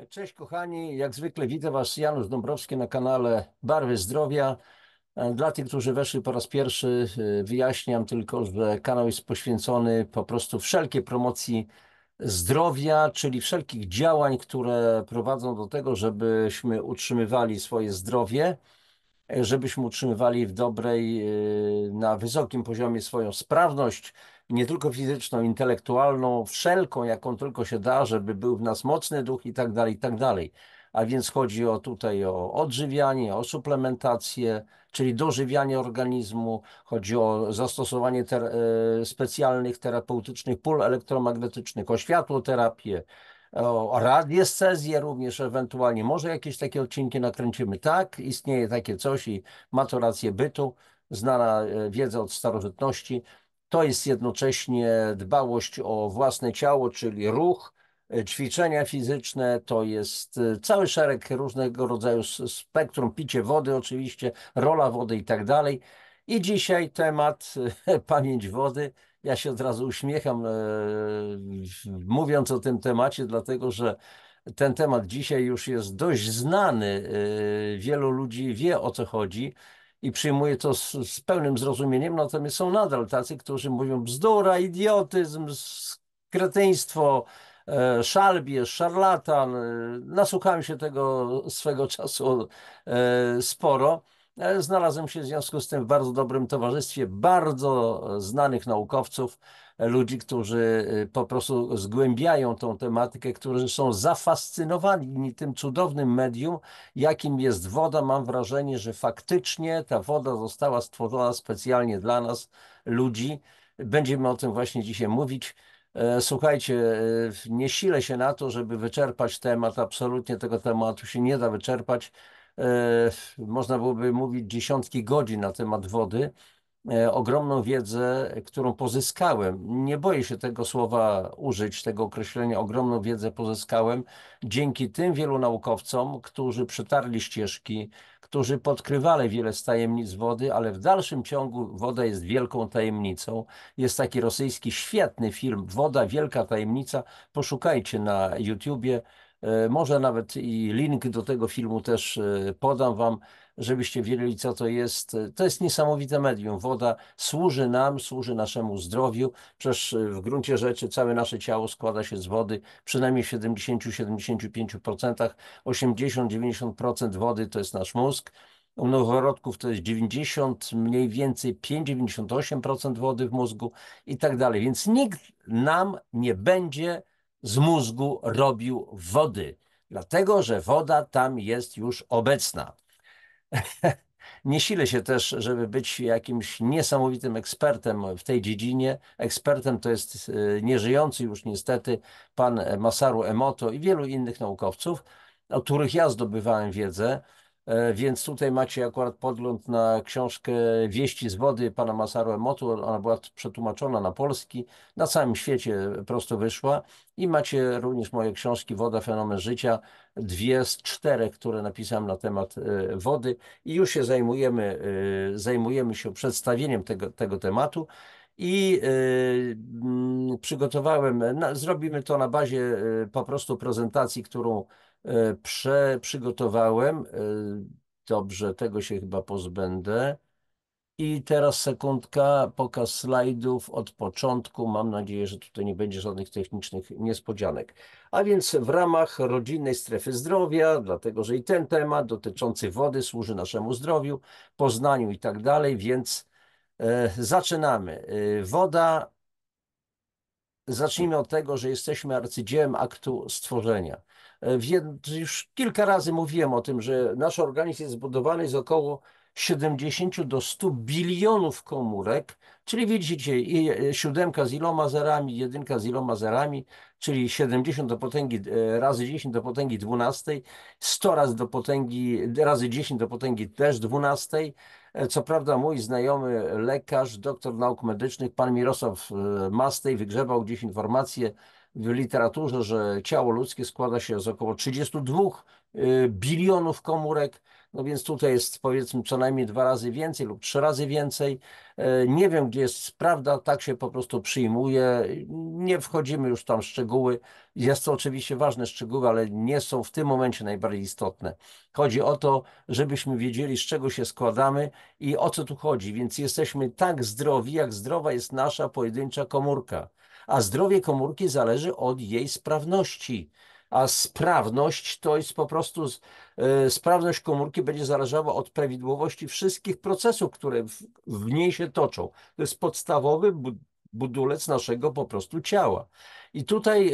Cześć kochani, jak zwykle witam Was Janusz Dąbrowski na kanale Barwy Zdrowia. Dla tych, którzy weszli po raz pierwszy, wyjaśniam tylko, że kanał jest poświęcony po prostu wszelkiej promocji zdrowia, czyli wszelkich działań, które prowadzą do tego, żebyśmy utrzymywali swoje zdrowie, żebyśmy utrzymywali w dobrej, na wysokim poziomie swoją sprawność, nie tylko fizyczną, intelektualną, wszelką, jaką tylko się da, żeby był w nas mocny duch i tak dalej, i tak dalej. A więc chodzi tutaj o odżywianie, o suplementację, czyli dożywianie organizmu, chodzi o zastosowanie specjalnych terapeutycznych pól elektromagnetycznych, o światłoterapię, o radiestezję również ewentualnie. Może jakieś takie odcinki nakręcimy. Tak, istnieje takie coś i ma to rację bytu, znana wiedza od starożytności. To jest jednocześnie dbałość o własne ciało, czyli ruch, ćwiczenia fizyczne, to jest cały szereg różnego rodzaju spektrum, picie wody oczywiście, rola wody i tak dalej. I dzisiaj temat pamięć wody. Ja się od razu uśmiecham, mówiąc o tym temacie, dlatego że ten temat dzisiaj już jest dość znany. Wielu ludzi wie, o co chodzi i przyjmuje to z pełnym zrozumieniem, natomiast są nadal tacy, którzy mówią bzdura, idiotyzm, kretyństwo, szalbierz, szarlatan. Nasłuchałem się tego swego czasu sporo. Znalazłem się w związku z tym w bardzo dobrym towarzystwie bardzo znanych naukowców, ludzi, którzy po prostu zgłębiają tą tematykę, którzy są zafascynowani tym cudownym medium, jakim jest woda. Mam wrażenie, że faktycznie ta woda została stworzona specjalnie dla nas, ludzi. Będziemy o tym właśnie dzisiaj mówić. Słuchajcie, nie silę się na to, żeby wyczerpać temat. Absolutnie tego tematu się nie da wyczerpać. Można byłoby mówić dziesiątki godzin na temat wody. Ogromną wiedzę, którą pozyskałem. Nie boję się tego słowa użyć, tego określenia. Ogromną wiedzę pozyskałem dzięki tym wielu naukowcom, którzy przetarli ścieżki, którzy podkrywali wiele z tajemnic wody, ale w dalszym ciągu woda jest wielką tajemnicą. Jest taki rosyjski świetny film Woda, wielka tajemnica. Poszukajcie na YouTubie. Może nawet i link do tego filmu też podam Wam, żebyście wiedzieli, co to jest. To jest niesamowite medium. Woda służy nam, służy naszemu zdrowiu. Przecież w gruncie rzeczy całe nasze ciało składa się z wody, przynajmniej w 70-75%, 80-90% wody to jest nasz mózg. U noworodków to jest 90, mniej więcej 5-98% wody w mózgu i tak dalej. Więc nikt nam nie będzie z mózgu robił wody, dlatego że woda tam jest już obecna. Nie silę się też, żeby być jakimś niesamowitym ekspertem w tej dziedzinie. Ekspertem to jest nieżyjący już niestety pan Masaru Emoto i wielu innych naukowców, od których ja zdobywałem wiedzę. Więc tutaj macie akurat podgląd na książkę Wieści z wody pana Masaru Emoto. Ona była przetłumaczona na polski, na całym świecie prosto wyszła. I macie również moje książki Woda, fenomen życia, dwie z czterech, które napisałem na temat wody i już się zajmujemy się przedstawieniem tego tematu i przygotowałem, zrobimy to na bazie po prostu prezentacji, którą przygotowałem. Dobrze, tego się chyba pozbędę. I teraz sekundka, pokaz slajdów od początku. Mam nadzieję, że tutaj nie będzie żadnych technicznych niespodzianek. A więc w ramach rodzinnej strefy zdrowia, dlatego że i ten temat dotyczący wody służy naszemu zdrowiu, poznaniu i tak dalej, więc zaczynamy. Woda, zacznijmy od tego, że jesteśmy arcydziełem aktu stworzenia. Już kilka razy mówiłem o tym, że nasz organizm jest zbudowany z około 70 do 100 bilionów komórek, czyli widzicie, siódemka z iloma zerami, jedynka z iloma zerami, czyli 70 do potęgi razy 10 do potęgi 12, 100 razy do potęgi razy 10 do potęgi też 12. Co prawda mój znajomy lekarz, doktor nauk medycznych, pan Mirosław Mastej, wygrzebał gdzieś informację w literaturze, że ciało ludzkie składa się z około 32 bilionów komórek. no więc tutaj jest powiedzmy co najmniej 2 razy więcej lub 3 razy więcej. Nie wiem, gdzie jest prawda, tak się po prostu przyjmuje. Nie wchodzimy już tam w szczegóły. Jest to oczywiście ważne szczegóły, ale nie są w tym momencie najbardziej istotne. Chodzi o to, żebyśmy wiedzieli, z czego się składamy i o co tu chodzi. Więc jesteśmy tak zdrowi, jak zdrowa jest nasza pojedyncza komórka. A zdrowie komórki zależy od jej sprawności. A sprawność to jest po prostu, sprawność komórki będzie zależała od prawidłowości wszystkich procesów, które w niej się toczą. To jest podstawowy budulec naszego po prostu ciała. I tutaj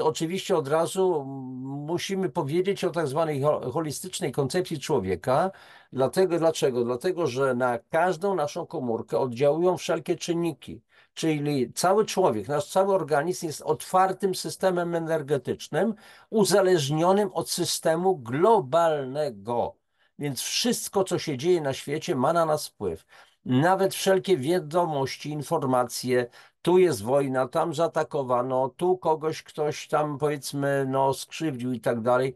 oczywiście od razu musimy powiedzieć o tak zwanej holistycznej koncepcji człowieka. Dlaczego? Dlatego, że na każdą naszą komórkę oddziałują wszelkie czynniki. Czyli cały człowiek, nasz cały organizm jest otwartym systemem energetycznym, uzależnionym od systemu globalnego. Więc wszystko, co się dzieje na świecie, ma na nas wpływ. Nawet wszelkie wiadomości, informacje, tu jest wojna, tam zaatakowano, tu kogoś ktoś tam powiedzmy no, skrzywdził i tak dalej.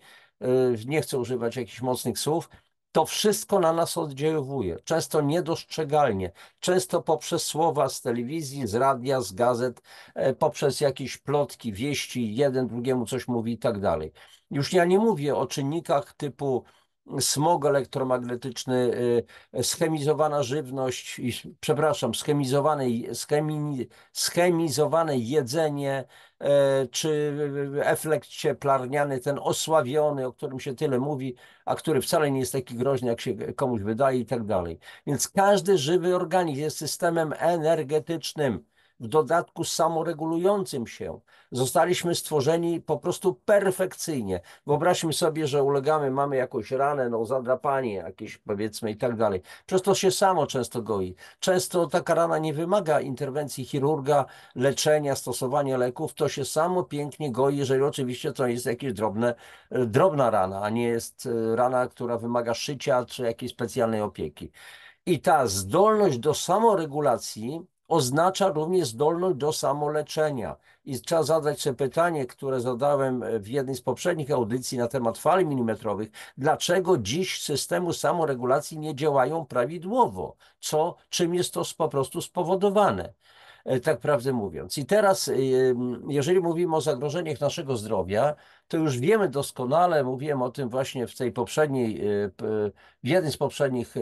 Nie chcę używać jakichś mocnych słów. To wszystko na nas oddziaływuje, często niedostrzegalnie, często poprzez słowa z telewizji, z radia, z gazet, poprzez jakieś plotki, wieści, jeden drugiemu coś mówi i tak dalej. Już ja nie mówię o czynnikach typu smog elektromagnetyczny, schemizowana żywność, przepraszam, schemizowane jedzenie, czy efekt cieplarniany, ten osławiony, o którym się tyle mówi, a który wcale nie jest taki groźny, jak się komuś wydaje i tak dalej. Więc każdy żywy organizm jest systemem energetycznym, w dodatku samoregulującym się. Zostaliśmy stworzeni po prostu perfekcyjnie. Wyobraźmy sobie, że ulegamy, mamy jakąś ranę, no zadrapanie jakieś powiedzmy i tak dalej. Przez to się samo często goi. Często taka rana nie wymaga interwencji chirurga, leczenia, stosowania leków. To się samo pięknie goi, jeżeli oczywiście to jest jakieś drobna rana, a nie jest rana, która wymaga szycia czy jakiejś specjalnej opieki. I ta zdolność do samoregulacji oznacza również zdolność do samoleczenia. I trzeba zadać sobie pytanie, które zadałem w jednej z poprzednich audycji na temat fal milimetrowych. Dlaczego dziś systemy samoregulacji nie działają prawidłowo? Czym jest to po prostu spowodowane? Tak prawdę mówiąc. I teraz, jeżeli mówimy o zagrożeniach naszego zdrowia, to już wiemy doskonale, mówiłem o tym właśnie w tej poprzedniej, w jednej z poprzednich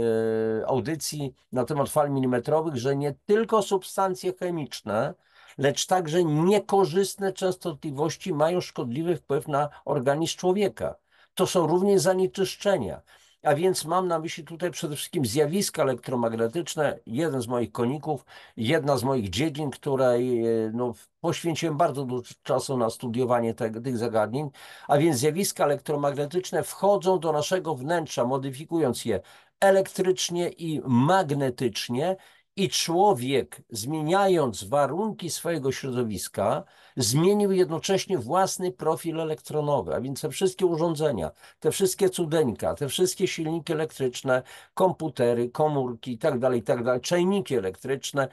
audycji na temat fal milimetrowych, że nie tylko substancje chemiczne, lecz także niekorzystne częstotliwości mają szkodliwy wpływ na organizm człowieka. To są również zanieczyszczenia. A więc mam na myśli tutaj przede wszystkim zjawiska elektromagnetyczne. Jeden z moich koników, jedna z moich dziedzin, której no, poświęciłem bardzo dużo czasu na studiowanie tych zagadnień, a więc zjawiska elektromagnetyczne wchodzą do naszego wnętrza, modyfikując je elektrycznie i magnetycznie. I człowiek, zmieniając warunki swojego środowiska, zmienił jednocześnie własny profil elektronowy, a więc te wszystkie urządzenia, te wszystkie cudeńka, te wszystkie silniki elektryczne, komputery, komórki itd., czajniki elektryczne,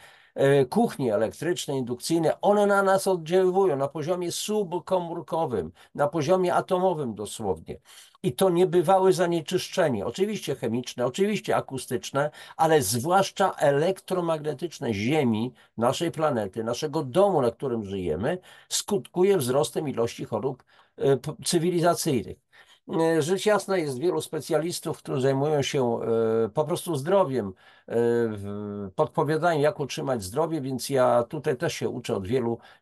kuchnie elektryczne, indukcyjne, one na nas oddziałują na poziomie subkomórkowym, na poziomie atomowym dosłownie. I to niebywałe zanieczyszczenie, oczywiście chemiczne, oczywiście akustyczne, ale zwłaszcza elektromagnetyczne Ziemi, naszej planety, naszego domu, na którym żyjemy, skutkuje wzrostem ilości chorób cywilizacyjnych. Rzecz jasna, jest wielu specjalistów, którzy zajmują się po prostu zdrowiem, podpowiadają, jak utrzymać zdrowie, więc ja tutaj też się uczę od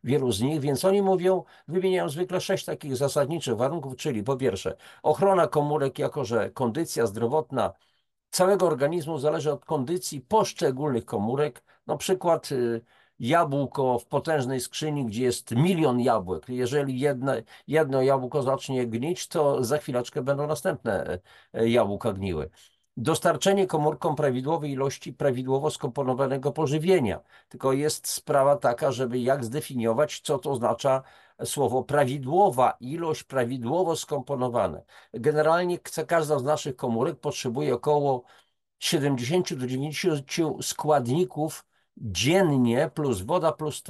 wielu z nich, więc oni mówią, wymieniają zwykle 6 takich zasadniczych warunków, czyli po pierwsze ochrona komórek, jako że kondycja zdrowotna całego organizmu zależy od kondycji poszczególnych komórek. Na przykład jabłko w potężnej skrzyni, gdzie jest milion jabłek. Jeżeli jedno jabłko zacznie gnić, to za chwileczkę będą następne jabłka gniły. Dostarczenie komórkom prawidłowej ilości prawidłowo skomponowanego pożywienia. Tylko jest sprawa taka, żeby jak zdefiniować, co to oznacza słowo prawidłowa ilość, prawidłowo skomponowane. Generalnie każda z naszych komórek potrzebuje około 70 do 90 składników dziennie plus woda plus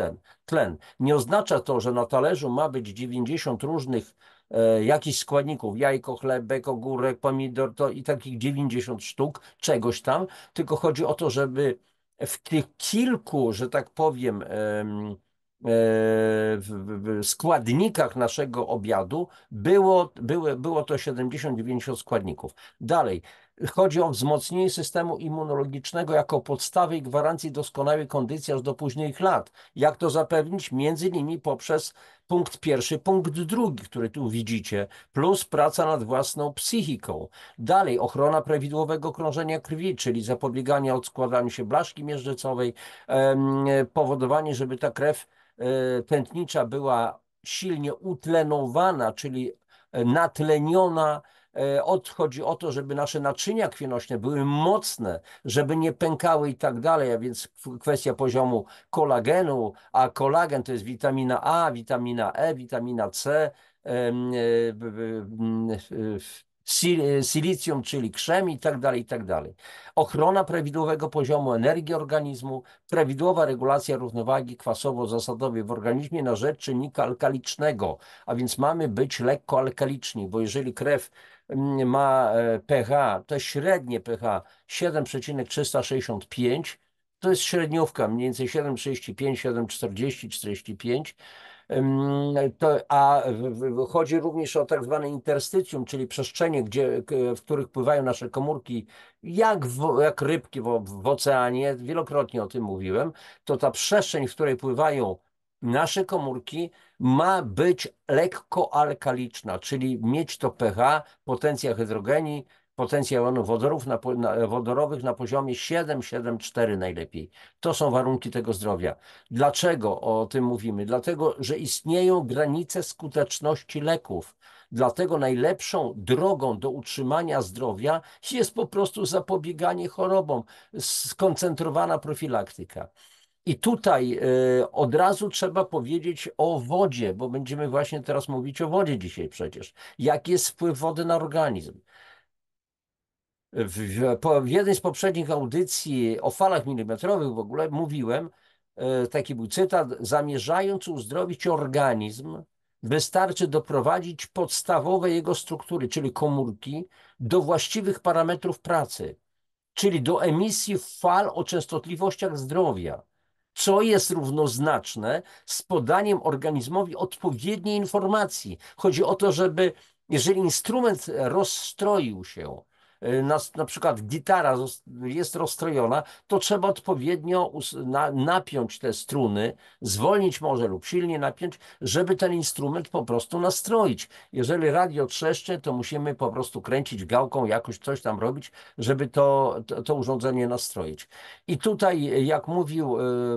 tlen. Nie oznacza to, że na talerzu ma być 90 różnych jakichś składników, jajko, chlebek, ogórek, pomidor, to i takich 90 sztuk czegoś tam, tylko chodzi o to, żeby w tych kilku, że tak powiem, w składnikach naszego obiadu było to 70-90 składników. Dalej, chodzi o wzmocnienie systemu immunologicznego jako podstawy i gwarancji doskonałej kondycji aż do późnych lat. Jak to zapewnić? Między innymi poprzez punkt pierwszy, punkt drugi, który tu widzicie, plus praca nad własną psychiką. Dalej, ochrona prawidłowego krążenia krwi, czyli zapobieganie odskładaniu się blaszki miażdżycowej, powodowanie, żeby ta krew tętnicza była silnie utlenowana, czyli natleniona. Chodzi o to, żeby nasze naczynia krwionośne były mocne, żeby nie pękały i tak dalej, a więc kwestia poziomu kolagenu, a kolagen to jest witamina A, witamina E, witamina C, silicjum, czyli krzem i tak dalej, i tak dalej. Ochrona prawidłowego poziomu energii organizmu, prawidłowa regulacja równowagi kwasowo-zasadowej w organizmie na rzecz czynnika alkalicznego, a więc mamy być lekko alkaliczni, bo jeżeli krew ma pH, to średnie pH 7,365, to jest średniówka, mniej więcej 7,35, 7,40, 45. Chodzi również o tak zwane interstycjum, czyli przestrzenie, w których pływają nasze komórki, jak rybki w oceanie, wielokrotnie o tym mówiłem, to ta przestrzeń, w której pływają nasze komórki, ma być lekko alkaliczna, czyli mieć to pH, potencjał hydrogenii, potencjał jonów wodorowych na poziomie 7,4 najlepiej. To są warunki tego zdrowia. Dlaczego o tym mówimy? Dlatego, że istnieją granice skuteczności leków. Dlatego najlepszą drogą do utrzymania zdrowia jest po prostu zapobieganie chorobom, skoncentrowana profilaktyka. I tutaj od razu trzeba powiedzieć o wodzie, bo będziemy właśnie teraz mówić o wodzie dzisiaj przecież. Jaki jest wpływ wody na organizm? W jednej z poprzednich audycji o falach milimetrowych w ogóle mówiłem, taki był cytat: zamierzając uzdrowić organizm, wystarczy doprowadzić podstawowe jego struktury, czyli komórki, do właściwych parametrów pracy, czyli do emisji fal o częstotliwościach zdrowia, co jest równoznaczne z podaniem organizmowi odpowiedniej informacji. Chodzi o to, żeby jeżeli instrument rozstroił się, na przykład gitara jest rozstrojona, to trzeba odpowiednio napiąć te struny, zwolnić może lub silnie napiąć, żeby ten instrument po prostu nastroić. Jeżeli radio trzeszczy, to musimy po prostu kręcić gałką, jakoś coś tam robić, żeby to urządzenie nastroić. I tutaj, jak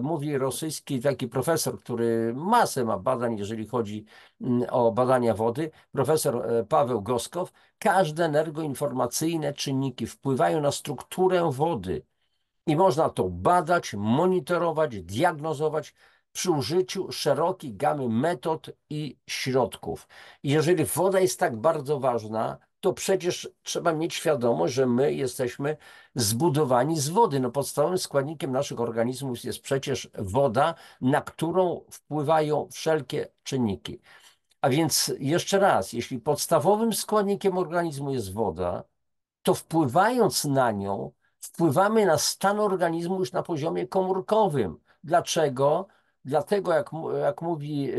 mówi rosyjski taki profesor, który masę ma badań, jeżeli chodzi o badania wody, profesor Paweł Goskow, każde energoinformacyjne czynniki wpływają na strukturę wody i można to badać, monitorować, diagnozować przy użyciu szerokiej gamy metod i środków. I jeżeli woda jest tak bardzo ważna, to przecież trzeba mieć świadomość, że my jesteśmy zbudowani z wody. No podstawowym składnikiem naszych organizmów jest przecież woda, na którą wpływają wszelkie czynniki. A więc jeszcze raz, jeśli podstawowym składnikiem organizmu jest woda, to wpływając na nią, wpływamy na stan organizmu już na poziomie komórkowym. Dlaczego? Dlatego, jak mówi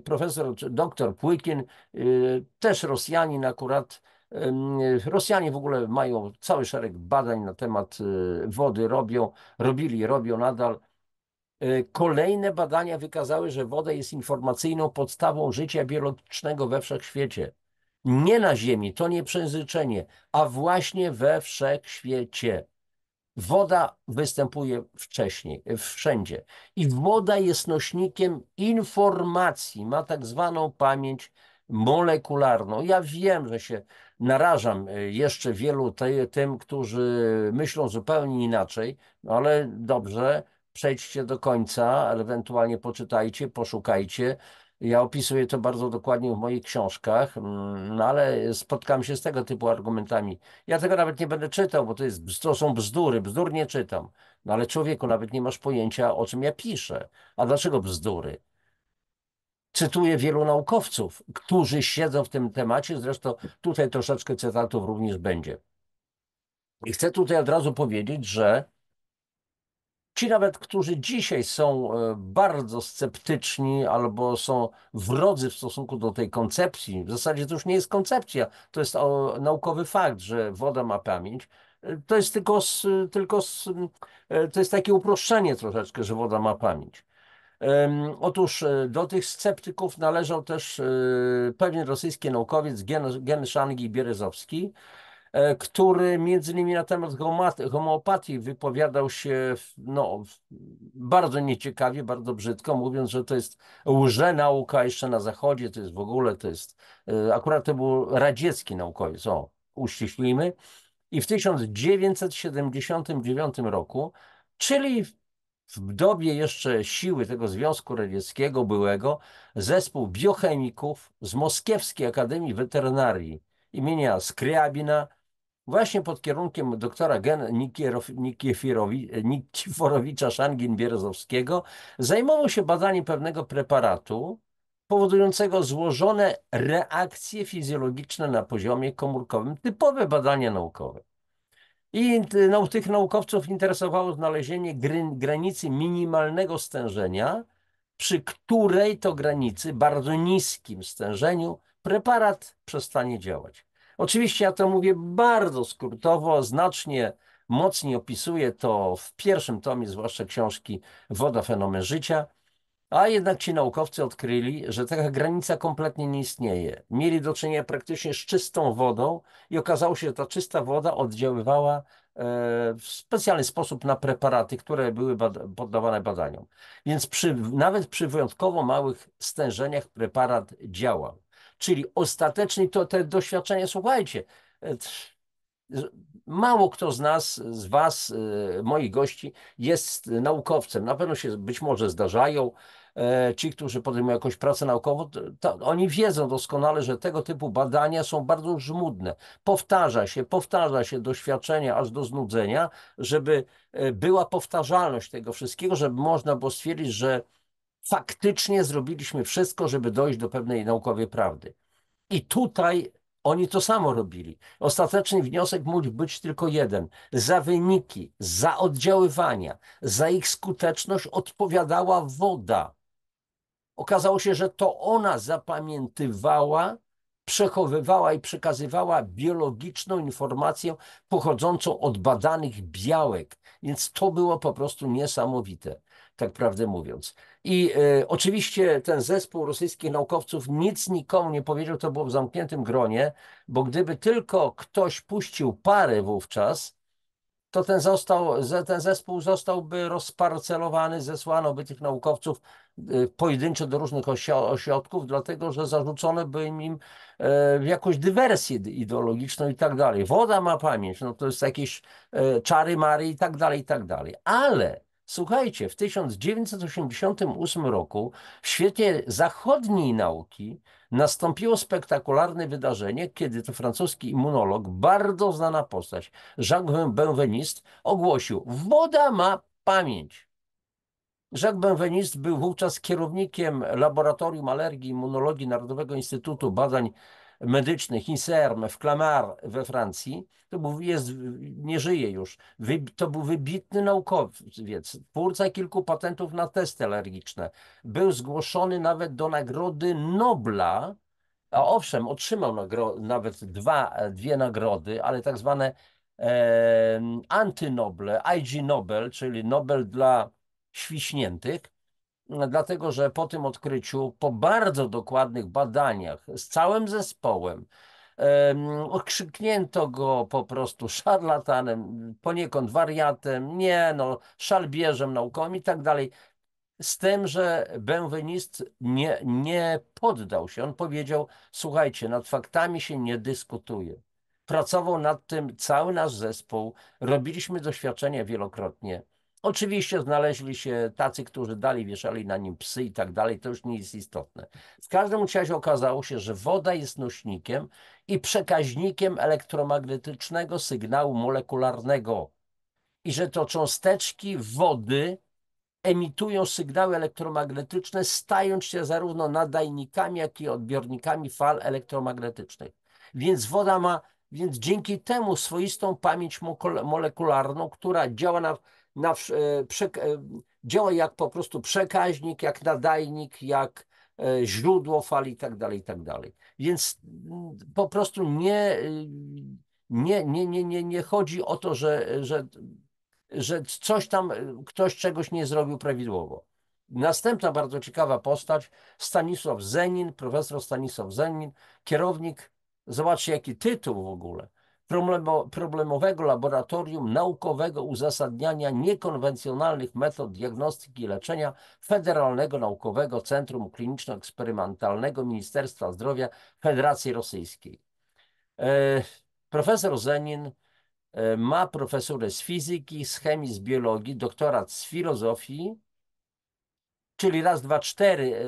profesor, doktor Płykin, też Rosjanin akurat, Rosjanie w ogóle mają cały szereg badań na temat wody, robią nadal. Kolejne badania wykazały, że woda jest informacyjną podstawą życia biologicznego we wszechświecie. Nie na Ziemi, to nie przejęzyczenie, a właśnie we wszechświecie. Woda występuje wszędzie. I woda jest nośnikiem informacji, ma tak zwaną pamięć molekularną. Ja wiem, że się narażam jeszcze wielu tym, którzy myślą zupełnie inaczej, no ale dobrze, przejdźcie do końca, ewentualnie poczytajcie, poszukajcie. Ja opisuję to bardzo dokładnie w moich książkach, no ale spotkam się z tego typu argumentami. Ja tego nawet nie będę czytał, bo to są bzdury. Bzdur nie czytam. No ale człowieku, nawet nie masz pojęcia, o czym ja piszę. A dlaczego bzdury? Cytuję wielu naukowców, którzy siedzą w tym temacie. Zresztą tutaj troszeczkę cytatów również będzie. I chcę tutaj od razu powiedzieć, że ci nawet, którzy dzisiaj są bardzo sceptyczni albo są wrodzy w stosunku do tej koncepcji, w zasadzie to już nie jest koncepcja, to jest naukowy fakt, że woda ma pamięć. To jest to jest takie uproszczenie troszeczkę, że woda ma pamięć. Otóż do tych sceptyków należał też pewien rosyjski naukowiec Genshangi Bierezowski, który między innymi na temat homeopatii wypowiadał się bardzo nieciekawie, bardzo brzydko, mówiąc, że to jest łże-nauka jeszcze na zachodzie, to jest w ogóle, akurat to był radziecki naukowiec, uściślimy. I w 1979 roku, czyli w dobie jeszcze siły tego Związku Radzieckiego byłego, zespół biochemików z Moskiewskiej Akademii Weterynarii imienia Skryabina, właśnie pod kierunkiem doktora Nikiforowicza Szangin-Bierezowskiego, zajmował się badaniem pewnego preparatu powodującego złożone reakcje fizjologiczne na poziomie komórkowym, typowe badania naukowe. I tych naukowców interesowało znalezienie granicy minimalnego stężenia, przy której to granicy, bardzo niskim stężeniu, preparat przestanie działać. Oczywiście ja to mówię bardzo skrótowo, znacznie mocniej opisuję to w pierwszym tomie, zwłaszcza książki Woda, fenomen życia. A jednak ci naukowcy odkryli, że taka granica kompletnie nie istnieje. Mieli do czynienia praktycznie z czystą wodą i okazało się, że ta czysta woda oddziaływała w specjalny sposób na preparaty, które były poddawane badaniom. Więc nawet przy wyjątkowo małych stężeniach preparat działał. Czyli ostatecznie to te doświadczenia, słuchajcie, e, mało kto z was, moich gości, jest naukowcem. Na pewno się być może zdarzają. Ci, którzy podejmują jakąś pracę naukową, to oni wiedzą doskonale, że tego typu badania są bardzo żmudne. Powtarza się doświadczenia aż do znudzenia, żeby była powtarzalność tego wszystkiego, żeby można było stwierdzić, że faktycznie zrobiliśmy wszystko, żeby dojść do pewnej naukowej prawdy. I tutaj oni to samo robili. Ostateczny wniosek mógł być tylko jeden. Za wyniki, za oddziaływania, za ich skuteczność odpowiadała woda. Okazało się, że to ona zapamiętywała, przechowywała i przekazywała biologiczną informację pochodzącą od badanych białek. Więc to było po prostu niesamowite, tak prawdę mówiąc. I oczywiście ten zespół rosyjskich naukowców nic nikomu nie powiedział, to było w zamkniętym gronie, bo gdyby tylko ktoś puścił parę wówczas, to ten zespół zostałby rozparcelowany, zesłano by tych naukowców pojedynczo do różnych ośrodków, dlatego że zarzucono by im jakąś dywersję ideologiczną i tak dalej. Woda ma pamięć, no to jest jakieś czary mary i tak dalej, i tak dalej. Ale słuchajcie, w 1988 roku w świecie zachodniej nauki nastąpiło spektakularne wydarzenie, kiedy to francuski immunolog, bardzo znana postać, Jacques Benveniste, ogłosił: woda ma pamięć. Jacques Benveniste był wówczas kierownikiem Laboratorium Alergii i Immunologii Narodowego Instytutu Badań Medycznych INSERM w Clamart we Francji. Nie żyje już. To był wybitny naukowiec, twórca kilku patentów na testy alergiczne. Był zgłoszony nawet do Nagrody Nobla, a owszem, otrzymał nawet dwie nagrody, ale tak zwane antynoble, IG Nobel, czyli Nobel dla świśniętych, dlatego że po tym odkryciu, po bardzo dokładnych badaniach z całym zespołem, okrzyknięto go po prostu szarlatanem, poniekąd wariatem, nie no, szalbierzem naukowym i tak dalej. Z tym, że Benveniste nie poddał się. On powiedział: słuchajcie, nad faktami się nie dyskutuje. Pracował nad tym cały nasz zespół, robiliśmy doświadczenia wielokrotnie. Oczywiście znaleźli się tacy, którzy dalej wieszali na nim psy i tak dalej, to już nie jest istotne. W każdym razie okazało się, że woda jest nośnikiem i przekaźnikiem elektromagnetycznego sygnału molekularnego i że to cząsteczki wody emitują sygnały elektromagnetyczne, stając się zarówno nadajnikami, jak i odbiornikami fal elektromagnetycznych. Więc woda ma, więc dzięki temu swoistą pamięć molekularną, która działa działa jak po prostu przekaźnik, jak nadajnik, jak źródło fali i tak dalej, i tak dalej. Więc po prostu nie chodzi o to, że coś tam, ktoś czegoś nie zrobił prawidłowo. Następna bardzo ciekawa postać, Stanisław Zenin, profesor Stanisław Zenin, kierownik, zobaczcie jaki tytuł w ogóle, problemowego laboratorium naukowego uzasadniania niekonwencjonalnych metod diagnostyki i leczenia Federalnego Naukowego Centrum Kliniczno-Eksperymentalnego Ministerstwa Zdrowia Federacji Rosyjskiej. Profesor Zenin ma profesurę z fizyki, z chemii, z biologii, doktorat z filozofii, czyli raz, dwa,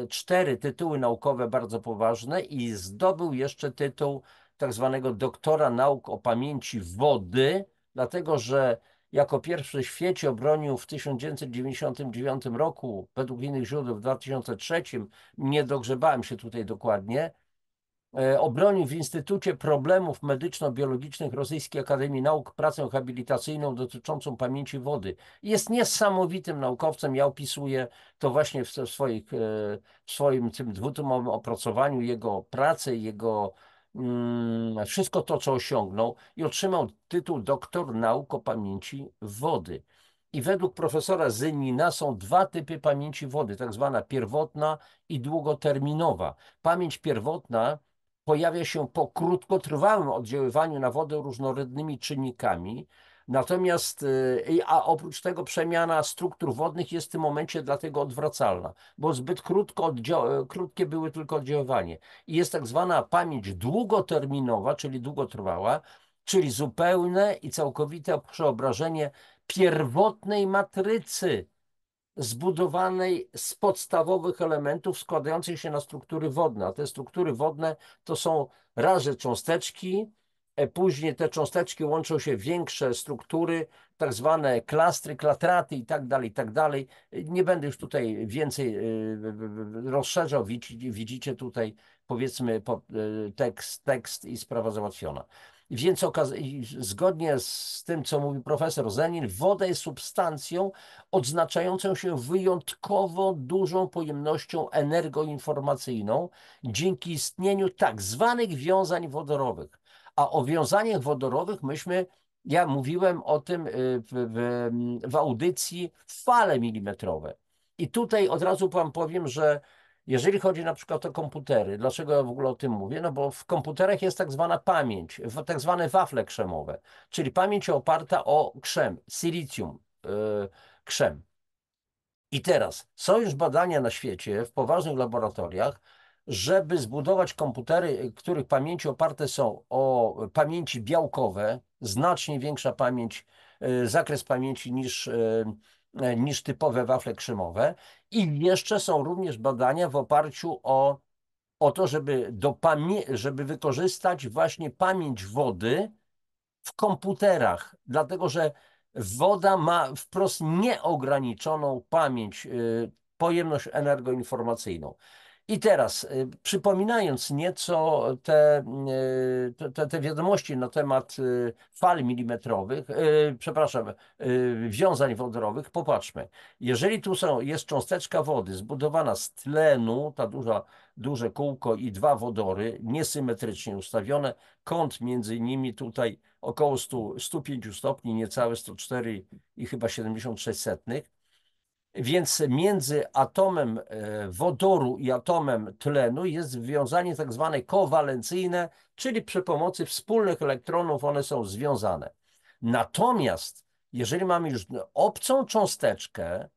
cztery tytuły naukowe bardzo poważne i zdobył jeszcze tytuł tak zwanego doktora nauk o pamięci wody, dlatego że jako pierwszy w świecie obronił w 1999 roku, według innych źródeł w 2003, nie dogrzebałem się tutaj dokładnie, obronił w Instytucie Problemów Medyczno-Biologicznych Rosyjskiej Akademii Nauk pracę habilitacyjną dotyczącą pamięci wody. Jest niesamowitym naukowcem. Ja opisuję to właśnie w swoim tym dwutomowym opracowaniu jego pracy, jego wszystko to, co osiągnął i otrzymał tytuł doktor nauk o pamięci wody. I według profesora Zenina są dwa typy pamięci wody, tak zwana pierwotna i długoterminowa. Pamięć pierwotna pojawia się po krótkotrwałym oddziaływaniu na wodę różnorodnymi czynnikami. Natomiast, a oprócz tego przemiana struktur wodnych jest w tym momencie dlatego odwracalna, bo zbyt krótkie były tylko oddziaływanie. I jest tak zwana pamięć długoterminowa, czyli długotrwała, czyli zupełne i całkowite przeobrażenie pierwotnej matrycy zbudowanej z podstawowych elementów składających się na struktury wodne. A te struktury wodne to są raz, że cząsteczki, później te cząsteczki łączą się w większe struktury, tak zwane klastry, klatraty i tak dalej, i tak dalej. Nie będę już tutaj więcej rozszerzał. Widzicie tutaj powiedzmy tekst i sprawa załatwiona. Więc zgodnie z tym, co mówi profesor Zenin, woda jest substancją odznaczającą się wyjątkowo dużą pojemnością energoinformacyjną dzięki istnieniu tak zwanych wiązań wodorowych. A o wiązaniach wodorowych ja mówiłem o tym w audycji fale milimetrowe. I tutaj od razu wam powiem, że jeżeli chodzi na przykład o komputery, dlaczego ja w ogóle o tym mówię? No bo w komputerach jest tak zwana pamięć, tak zwane wafle krzemowe, czyli pamięć oparta o krzem, silicium, krzem. I teraz są już badania na świecie, w poważnych laboratoriach, żeby zbudować komputery, których pamięci oparte są o pamięci białkowe, znacznie większa pamięć, zakres pamięci niż typowe wafle krzemowe. I jeszcze są również badania w oparciu o to, żeby wykorzystać właśnie pamięć wody w komputerach, dlatego że woda ma wprost nieograniczoną pamięć, pojemność energoinformacyjną. I teraz, przypominając nieco te wiadomości na temat fal milimetrowych, przepraszam, wiązań wodorowych, popatrzmy. Jeżeli jest cząsteczka wody zbudowana z tlenu, duże kółko i dwa wodory niesymetrycznie ustawione, kąt między nimi tutaj około 105 stopni, niecałe 104 i chyba 76 setnych. Więc między atomem wodoru i atomem tlenu jest związanie tak zwane kowalencyjne, czyli przy pomocy wspólnych elektronów one są związane. Natomiast jeżeli mamy już obcą cząsteczkę,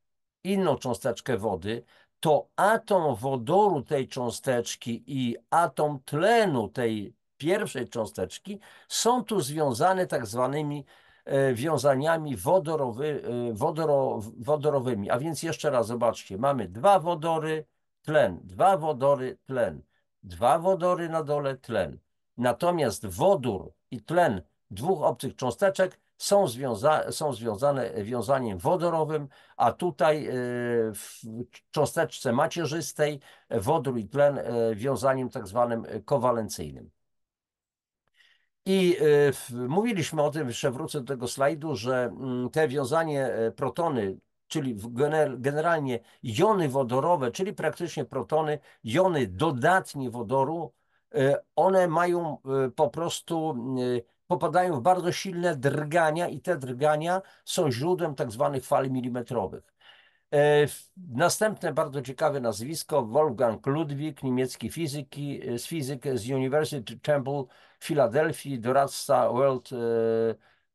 inną cząsteczkę wody, to atom wodoru tej cząsteczki i atom tlenu tej pierwszej cząsteczki są tu związane tak zwanymi wiązaniami wodorowymi. A więc jeszcze raz zobaczcie, mamy dwa wodory, tlen, dwa wodory, tlen, dwa wodory na dole, tlen. Natomiast wodór i tlen dwóch obcych cząsteczek są związane wiązaniem wodorowym, a tutaj w cząsteczce macierzystej wodór i tlen wiązaniem tak zwanym kowalencyjnym. I mówiliśmy o tym, jeszcze wrócę do tego slajdu, że te wiązanie protony, czyli generalnie jony wodorowe, czyli praktycznie protony, jony dodatnie wodoru, one mają po prostu, popadają w bardzo silne drgania i te drgania są źródłem tak zwanych fal milimetrowych. Następne bardzo ciekawe nazwisko, Wolfgang Ludwig, niemiecki fizyk z University Temple w Filadelfii, doradca World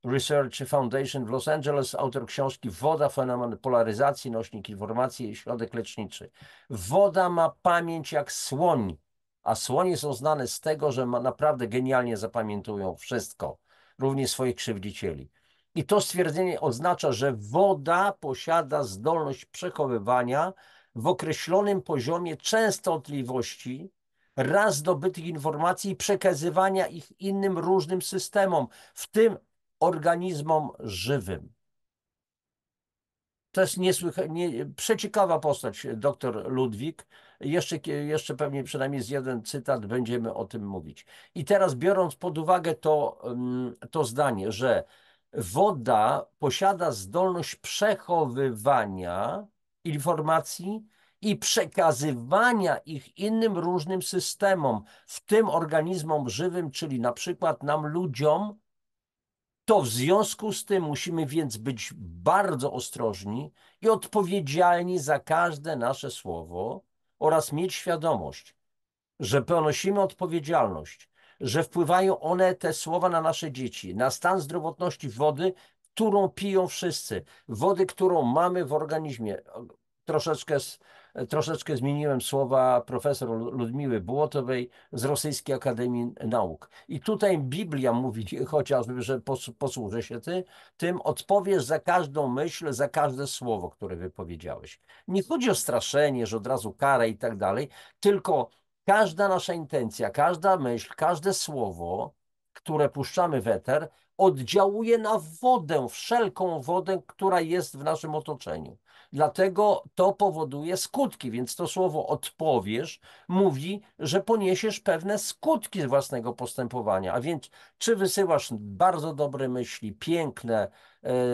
Research Foundation w Los Angeles, autor książki Woda, fenomen polaryzacji, nośnik informacji, środek leczniczy. Woda ma pamięć jak słoń, a słonie są znane z tego, że naprawdę genialnie zapamiętują wszystko, również swoich krzywdzicieli. I to stwierdzenie oznacza, że woda posiada zdolność przechowywania w określonym poziomie częstotliwości raz zdobytych informacji i przekazywania ich innym różnym systemom, w tym organizmom żywym. To jest niesłychanie przeciekawa postać, dr Ludwik. Jeszcze pewnie przynajmniej z jeden cytat będziemy o tym mówić. I teraz biorąc pod uwagę to zdanie, że woda posiada zdolność przechowywania informacji i przekazywania ich innym różnym systemom, w tym organizmom żywym, czyli na przykład nam ludziom, to w związku z tym musimy więc być bardzo ostrożni i odpowiedzialni za każde nasze słowo oraz mieć świadomość, że ponosimy odpowiedzialność, że wpływają te słowa na nasze dzieci, na stan zdrowotności wody, którą piją wszyscy, wody, którą mamy w organizmie. Troszeczkę zmieniłem słowa profesor Ludmiły Błotowej z Rosyjskiej Akademii Nauk. I tutaj Biblia mówi chociażby, że posłużę się tym, odpowiesz za każdą myśl, za każde słowo, które wypowiedziałeś. Nie chodzi o straszenie, że od razu kara i tak dalej, tylko każda nasza intencja, każda myśl, każde słowo, które puszczamy w eter, oddziałuje na wodę, wszelką wodę, która jest w naszym otoczeniu. Dlatego to powoduje skutki, więc to słowo odpowiesz mówi, że poniesiesz pewne skutki własnego postępowania. A więc czy wysyłasz bardzo dobre myśli, piękne,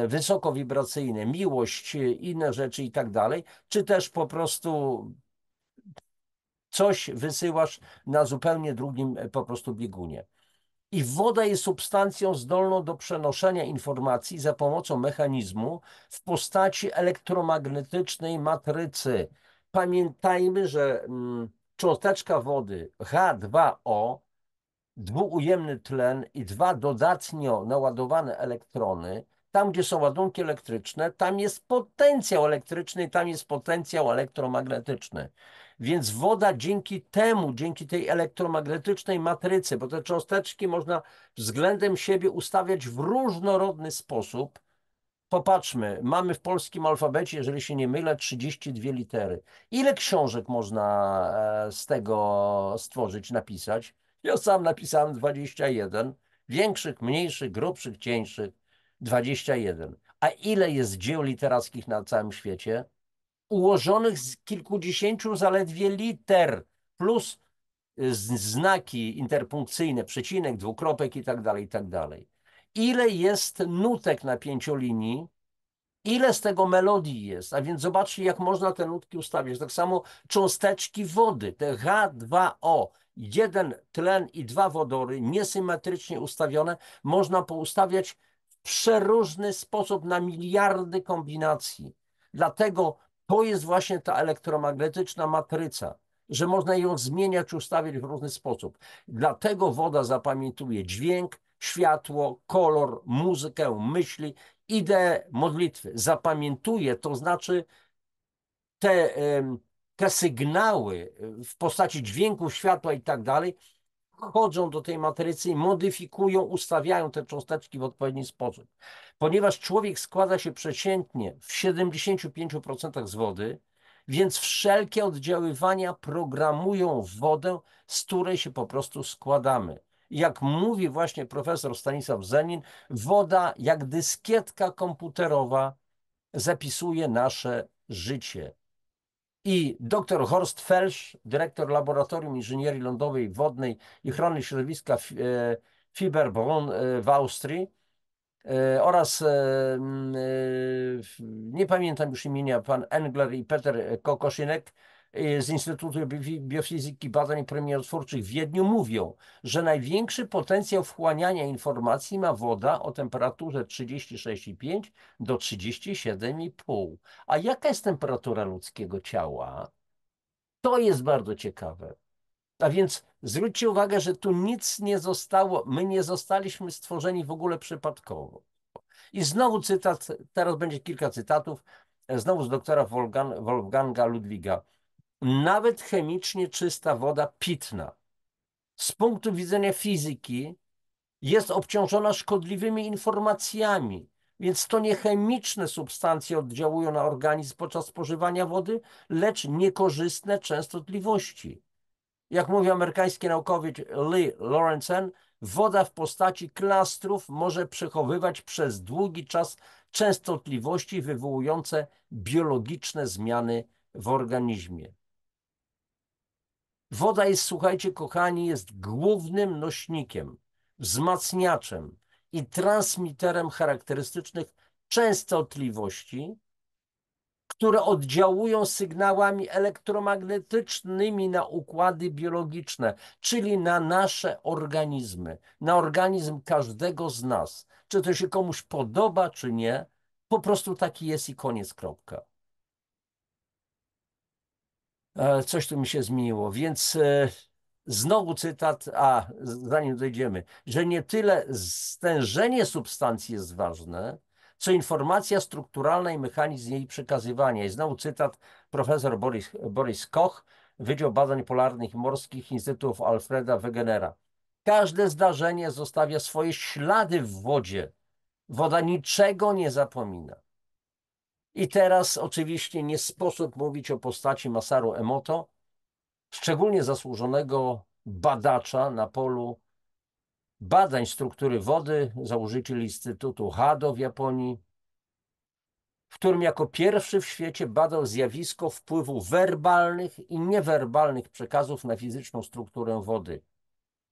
wysokowibracyjne, miłość, inne rzeczy i tak dalej, czy też po prostu coś wysyłasz na zupełnie drugim po prostu biegunie. I woda jest substancją zdolną do przenoszenia informacji za pomocą mechanizmu w postaci elektromagnetycznej matrycy. Pamiętajmy, że cząsteczka wody H2O, dwuujemny tlen i dwa dodatnio naładowane elektrony, tam gdzie są ładunki elektryczne, tam jest potencjał elektryczny, tam jest potencjał elektromagnetyczny. Więc woda dzięki tej elektromagnetycznej matrycy, bo te cząsteczki można względem siebie ustawiać w różnorodny sposób. Popatrzmy, mamy w polskim alfabecie, jeżeli się nie mylę, 32 litery. Ile książek można z tego stworzyć, napisać? Ja sam napisałem 21. Większych, mniejszych, grubszych, cieńszych. 21. A ile jest dzieł literackich na całym świecie? Ułożonych z kilkudziesięciu zaledwie liter, plus znaki interpunkcyjne, przecinek, dwukropek i tak dalej, i tak dalej. Ile jest nutek na pięciolinii, ile z tego melodii jest, a więc zobaczcie, jak można te nutki ustawić. Tak samo cząsteczki wody, te H2O, jeden tlen i dwa wodory, niesymetrycznie ustawione, można poustawiać w przeróżny sposób na miliardy kombinacji. Dlatego to jest właśnie ta elektromagnetyczna matryca, że można ją zmieniać, ustawiać w różny sposób. Dlatego woda zapamiętuje dźwięk, światło, kolor, muzykę, myśli, ideę modlitwy. Zapamiętuje, to znaczy te sygnały w postaci dźwięku, światła i tak dalej, wchodzą do tej matrycy i modyfikują, ustawiają te cząsteczki w odpowiedni sposób. Ponieważ człowiek składa się przeciętnie w 75% z wody, więc wszelkie oddziaływania programują wodę, z której się po prostu składamy. Jak mówi właśnie profesor Stanisław Zenin, woda jak dyskietka komputerowa zapisuje nasze życie. I dr Horst Felsch, dyrektor Laboratorium Inżynierii Lądowej, Wodnej i Ochrony Środowiska Fieberbrunn w Austrii oraz nie pamiętam już imienia, pan Engler i Peter Kokoszynek z Instytutu Biofizyki Badań Promieniotwórczych w Wiedniu mówią, że największy potencjał wchłaniania informacji ma woda o temperaturze 36,5 do 37,5. A jaka jest temperatura ludzkiego ciała? To jest bardzo ciekawe. A więc zwróćcie uwagę, że tu nic nie zostało, my nie zostaliśmy stworzeni w ogóle przypadkowo. I znowu cytat, teraz będzie kilka cytatów, znowu z doktora Wolfganga Ludwiga. Nawet chemicznie czysta woda pitna z punktu widzenia fizyki jest obciążona szkodliwymi informacjami, więc to nie chemiczne substancje oddziałują na organizm podczas spożywania wody, lecz niekorzystne częstotliwości. Jak mówi amerykański naukowiec Lee Lawrenson, woda w postaci klastrów może przechowywać przez długi czas częstotliwości wywołujące biologiczne zmiany w organizmie. Woda jest, słuchajcie, kochani, jest głównym nośnikiem, wzmacniaczem i transmiterem charakterystycznych częstotliwości, które oddziałują sygnałami elektromagnetycznymi na układy biologiczne, czyli na nasze organizmy, na organizm każdego z nas. Czy to się komuś podoba, czy nie, po prostu taki jest i koniec, kropka. Coś tu mi się zmieniło, więc znowu cytat, zanim dojdziemy, że nie tyle stężenie substancji jest ważne, co informacja strukturalna i mechanizm jej przekazywania. I znowu cytat profesor Boris Koch, Wydział Badań Polarnych i Morskich Instytutów Alfreda Wegenera. Każde zdarzenie zostawia swoje ślady w wodzie. Woda niczego nie zapomina. I teraz oczywiście nie sposób mówić o postaci Masaru Emoto, szczególnie zasłużonego badacza na polu badań struktury wody, założyciel Instytutu Hado w Japonii, w którym jako pierwszy w świecie badał zjawisko wpływu werbalnych i niewerbalnych przekazów na fizyczną strukturę wody.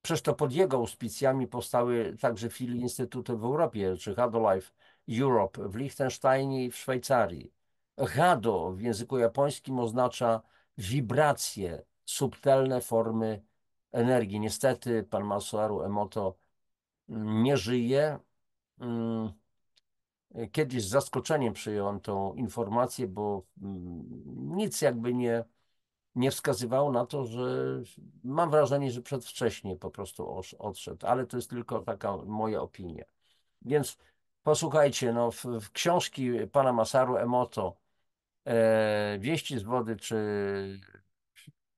Przecież to pod jego auspicjami powstały także filie Instytutu w Europie, czy Hado Life Europe w Liechtensteinie i w Szwajcarii. Hado w języku japońskim oznacza wibracje, subtelne formy energii. Niestety pan Masaru Emoto nie żyje. Kiedyś z zaskoczeniem przyjąłem tą informację, bo nic jakby nie wskazywało na to, że mam wrażenie, że przedwcześnie po prostu odszedł, ale to jest tylko taka moja opinia. Więc posłuchajcie, no, w książki pana Masaru Emoto, Wieści z wody, czy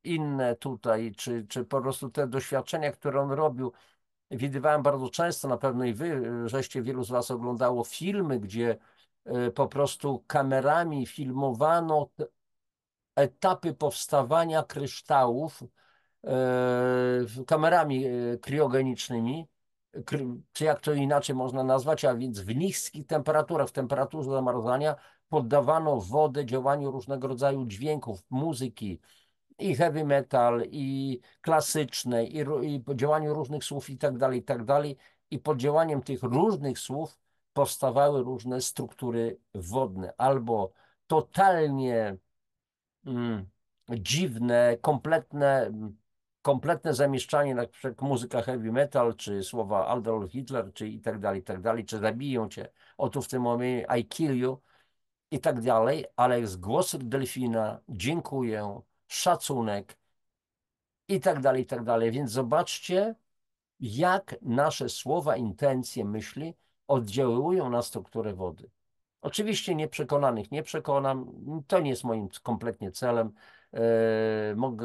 inne tutaj, czy po prostu te doświadczenia, które on robił, widywałem bardzo często, na pewno i wy, żeście wielu z was oglądało filmy, gdzie po prostu kamerami filmowano etapy powstawania kryształów kamerami kriogenicznymi, czy jak to inaczej można nazwać, a więc w niskich temperaturach, w temperaturze zamarzania poddawano wodę działaniu różnego rodzaju dźwięków, muzyki, i heavy metal, i klasycznej, i po działaniu różnych słów i tak dalej, i tak dalej. I pod działaniem tych różnych słów powstawały różne struktury wodne, albo totalnie dziwne, kompletne zamieszczanie, na przykład muzyka heavy metal, czy słowa Adolf Hitler, czy i tak dalej, czy zabiją cię, oto w tym momencie I kill you, i tak dalej, ale jest głos delfina, dziękuję, szacunek i tak dalej, i tak dalej. Więc zobaczcie, jak nasze słowa, intencje, myśli oddziałują na strukturę wody. Oczywiście nieprzekonanych nie przekonam, to nie jest moim kompletnie celem.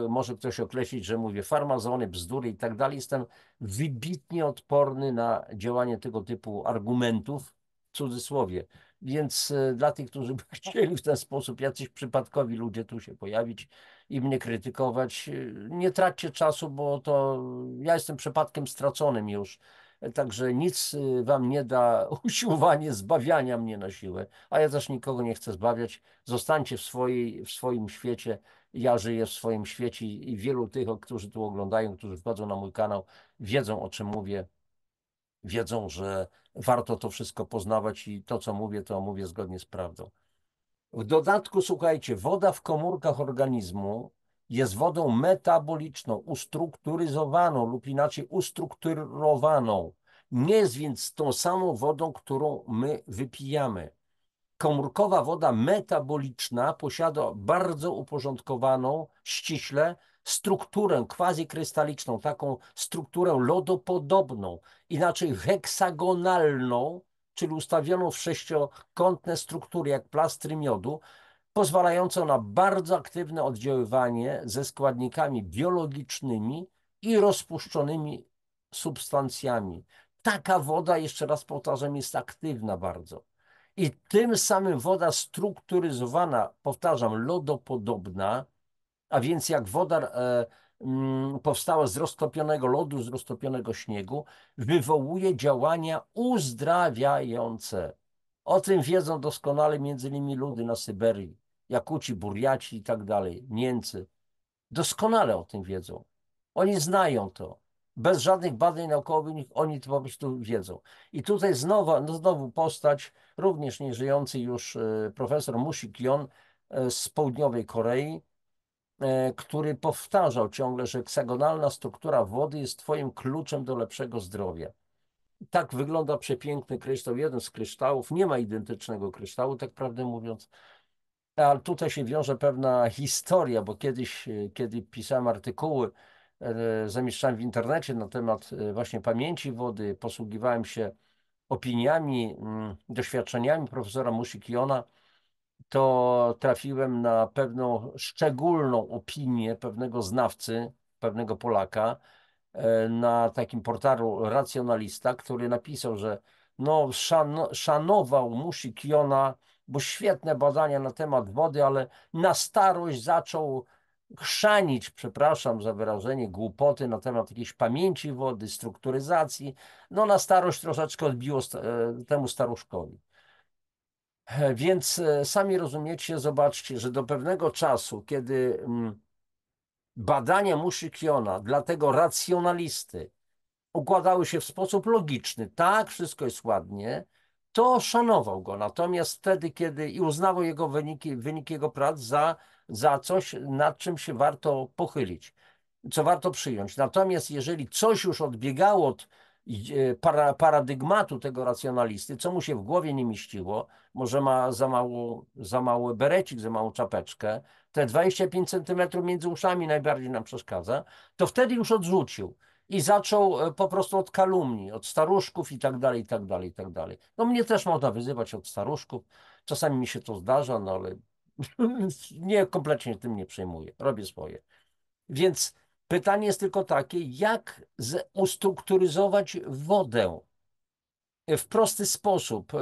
może ktoś określić, że mówię farmazony, bzdury i tak dalej. Jestem wybitnie odporny na działanie tego typu argumentów, w cudzysłowie. Więc dla tych, którzy by chcieli w ten sposób, jacyś przypadkowi ludzie tu się pojawić i mnie krytykować, nie traćcie czasu, bo to ja jestem przypadkiem straconym już. Także nic wam nie da usiłowanie zbawiania mnie na siłę, a ja też nikogo nie chcę zbawiać. Zostańcie w swoim świecie. Ja żyję w swoim świecie i wielu tych, którzy tu oglądają, którzy wchodzą na mój kanał, wiedzą, o czym mówię, wiedzą, że warto to wszystko poznawać i to, co mówię, to mówię zgodnie z prawdą. W dodatku, słuchajcie, woda w komórkach organizmu jest wodą metaboliczną, ustrukturyzowaną lub inaczej ustrukturowaną. Nie jest więc tą samą wodą, którą my wypijamy. Komórkowa woda metaboliczna posiada bardzo uporządkowaną, ściśle strukturę quasi-krystaliczną, taką strukturę lodopodobną, inaczej heksagonalną, czyli ustawioną w sześciokątne struktury jak plastry miodu, pozwalającą na bardzo aktywne oddziaływanie ze składnikami biologicznymi i rozpuszczonymi substancjami. Taka woda, jeszcze raz powtarzam, jest aktywna bardzo. I tym samym woda strukturyzowana, powtarzam, lodopodobna, a więc jak woda powstała z roztopionego lodu, z roztopionego śniegu, wywołuje działania uzdrawiające. O tym wiedzą doskonale między innymi ludy na Syberii, Jakuci, Burjaci i tak dalej, Niemcy. Doskonale o tym wiedzą. Oni znają to. Bez żadnych badań naukowych oni to po prostu wiedzą. I tutaj znowu postać, również nieżyjący już profesor Mushi Kion z południowej Korei, który powtarzał ciągle, że heksagonalna struktura wody jest twoim kluczem do lepszego zdrowia. Tak wygląda przepiękny kryształ, jeden z kryształów. Nie ma identycznego kryształu, tak prawdę mówiąc. Ale tutaj się wiąże pewna historia, bo kiedyś, kiedy pisałem artykuły, zamieszczałem w internecie na temat właśnie pamięci wody, posługiwałem się opiniami, doświadczeniami profesora Mushikiona, to trafiłem na pewną szczególną opinię pewnego znawcy, pewnego Polaka, na takim portalu Racjonalista, który napisał, że no, szanował Mushikiona, bo świetne badania na temat wody, ale na starość zaczął chrzanić, przepraszam za wyrażenie, głupoty na temat jakiejś pamięci wody, strukturyzacji. No na starość troszeczkę odbiło temu staruszkowi. Więc sami rozumiecie, zobaczcie, że do pewnego czasu, kiedy badania Mushikiona dla tego racjonalisty układały się w sposób logiczny, tak, wszystko jest ładnie, to szanował go. Natomiast wtedy, kiedy i uznawał jego wyniki jego prac za coś, nad czym się warto pochylić, co warto przyjąć. Natomiast jeżeli coś już odbiegało od paradygmatu tego racjonalisty, co mu się w głowie nie mieściło, może ma za mały berecik, za małą czapeczkę, te 25 centymetrów między uszami najbardziej nam przeszkadza, to wtedy już odrzucił i zaczął po prostu od kalumni, od staruszków i tak dalej, i tak dalej, i tak dalej. No mnie też można wyzywać od staruszków, czasami mi się to zdarza, no ale nie, kompletnie tym nie przejmuję, robię swoje. Więc pytanie jest tylko takie, jak ustrukturyzować wodę w prosty sposób.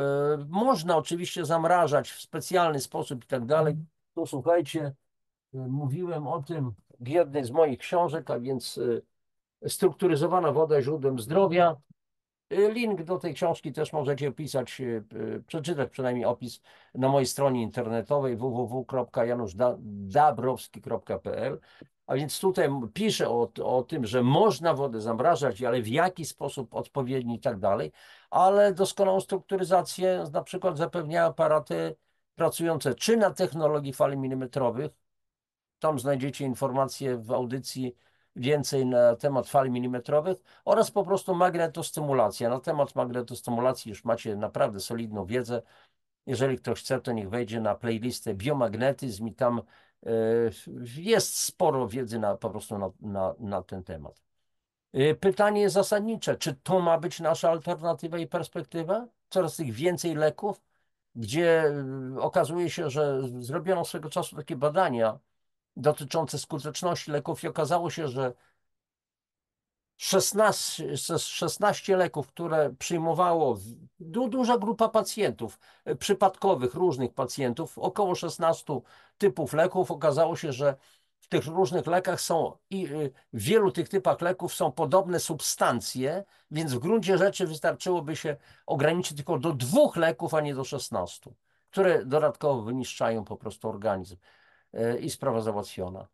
Można oczywiście zamrażać w specjalny sposób i tak dalej. To słuchajcie, mówiłem o tym w jednej z moich książek, a więc strukturyzowana woda źródłem zdrowia. Link do tej książki też możecie opisać, przeczytać przynajmniej opis na mojej stronie internetowej www.januszdabrowski.pl. A więc tutaj piszę o tym, że można wodę zamrażać, ale w jaki sposób odpowiedni i tak dalej, ale doskonałą strukturyzację na przykład zapewniają aparaty pracujące czy na technologii fali milimetrowych, tam znajdziecie informacje w audycji więcej na temat fal milimetrowych oraz po prostu magnetostymulacja. Na temat magnetostymulacji już macie naprawdę solidną wiedzę. Jeżeli ktoś chce, to niech wejdzie na playlistę biomagnetyzm i tam jest sporo wiedzy po prostu na ten temat. Pytanie jest zasadnicze, czy to ma być nasza alternatywa i perspektywa? Coraz tych więcej leków, gdzie okazuje się, że zrobiono swego czasu takie badania, dotyczące skuteczności leków i okazało się, że 16 leków, które przyjmowało duża grupa pacjentów, przypadkowych, różnych pacjentów, około 16 typów leków. Okazało się, że w tych różnych lekach są i w wielu tych typach leków są podobne substancje, więc w gruncie rzeczy wystarczyłoby się ograniczyć tylko do 2 leków, a nie do 16, które dodatkowo wyniszczają po prostu organizm i sprawa załatwiona.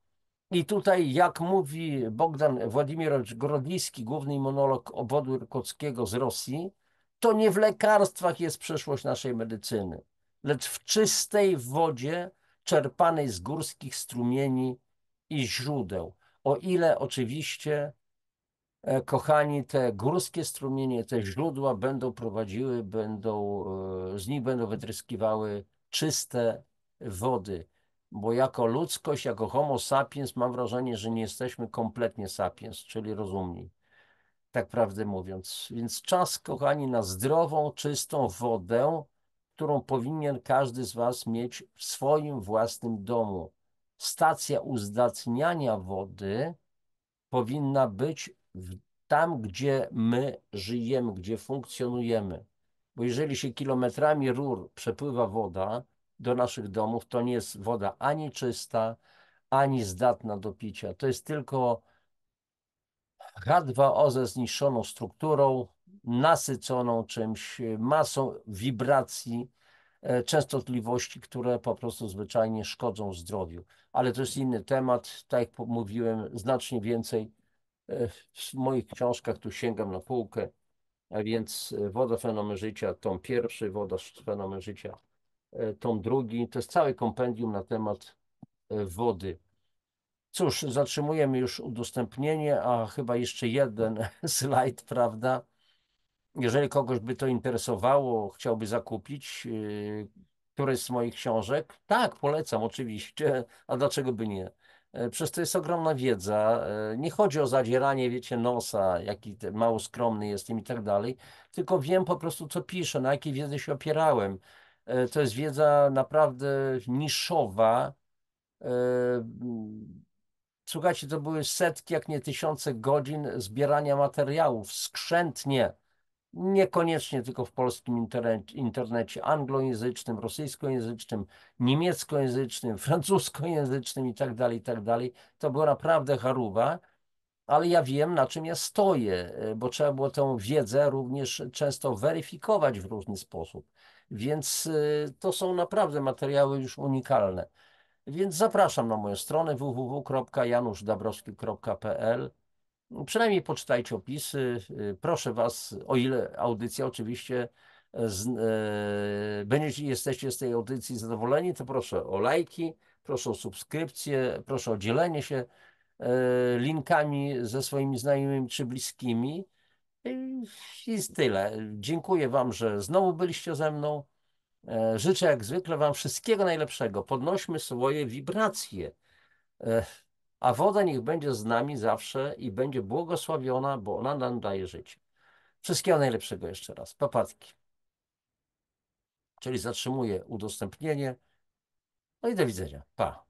I tutaj, jak mówi Bogdan Władimirowicz Grodliński, główny immunolog obwodu irkutskiego z Rosji, to nie w lekarstwach jest przyszłość naszej medycyny, lecz w czystej wodzie czerpanej z górskich strumieni i źródeł. O ile oczywiście, kochani, te górskie strumienie, te źródła będą prowadziły, z nich będą wytryskiwały czyste wody. Bo jako ludzkość, jako Homo sapiens mam wrażenie, że nie jesteśmy kompletnie sapiens, czyli rozumni, tak prawdę mówiąc. Więc czas, kochani, na zdrową, czystą wodę, którą powinien każdy z was mieć w swoim własnym domu. Stacja uzdatniania wody powinna być tam, gdzie my żyjemy, gdzie funkcjonujemy. Bo jeżeli się kilometrami rur przepływa woda do naszych domów, to nie jest woda ani czysta, ani zdatna do picia. To jest tylko H2O ze zniszczoną strukturą, nasyconą czymś, masą wibracji, częstotliwości, które po prostu zwyczajnie szkodzą zdrowiu. Ale to jest inny temat. Tak jak mówiłem, znacznie więcej w moich książkach, tu sięgam na półkę, a więc Woda Fenomen Życia, tom pierwszy, Woda Fenomen Życia, tom drugi. To jest całe kompendium na temat wody. Cóż, zatrzymujemy już udostępnienie, a chyba jeszcze jeden slajd, prawda? Jeżeli kogoś by to interesowało, chciałby zakupić któreś z moich książek, tak, polecam oczywiście, a dlaczego by nie? Przez to jest ogromna wiedza. Nie chodzi o zadzieranie, wiecie, nosa, jaki mało skromny jestem i tak dalej, tylko wiem po prostu, co piszę, na jakiej wiedzy się opierałem. To jest wiedza naprawdę niszowa. E, Słuchajcie, to były setki, jak nie tysiące godzin zbierania materiałów skrzętnie. Niekoniecznie tylko w polskim internecie anglojęzycznym, rosyjskojęzycznym, niemieckojęzycznym, francuskojęzycznym i tak dalej, i tak dalej. To była naprawdę charuba, ale ja wiem, na czym ja stoję, bo trzeba było tę wiedzę również często weryfikować w różny sposób. Więc to są naprawdę materiały już unikalne. Więc zapraszam na moją stronę www.januszdabrowski.pl. Przynajmniej poczytajcie opisy. Proszę Was, o ile audycja oczywiście jesteście z tej audycji zadowoleni, to proszę o lajki, proszę o subskrypcję, proszę o dzielenie się linkami ze swoimi znajomymi czy bliskimi. I tyle. Dziękuję Wam, że znowu byliście ze mną. Życzę jak zwykle Wam wszystkiego najlepszego. Podnośmy swoje wibracje. E, A woda niech będzie z nami zawsze i będzie błogosławiona, bo ona nam daje życie. Wszystkiego najlepszego jeszcze raz. Papatki. Czyli zatrzymuję udostępnienie. No i do widzenia. Pa.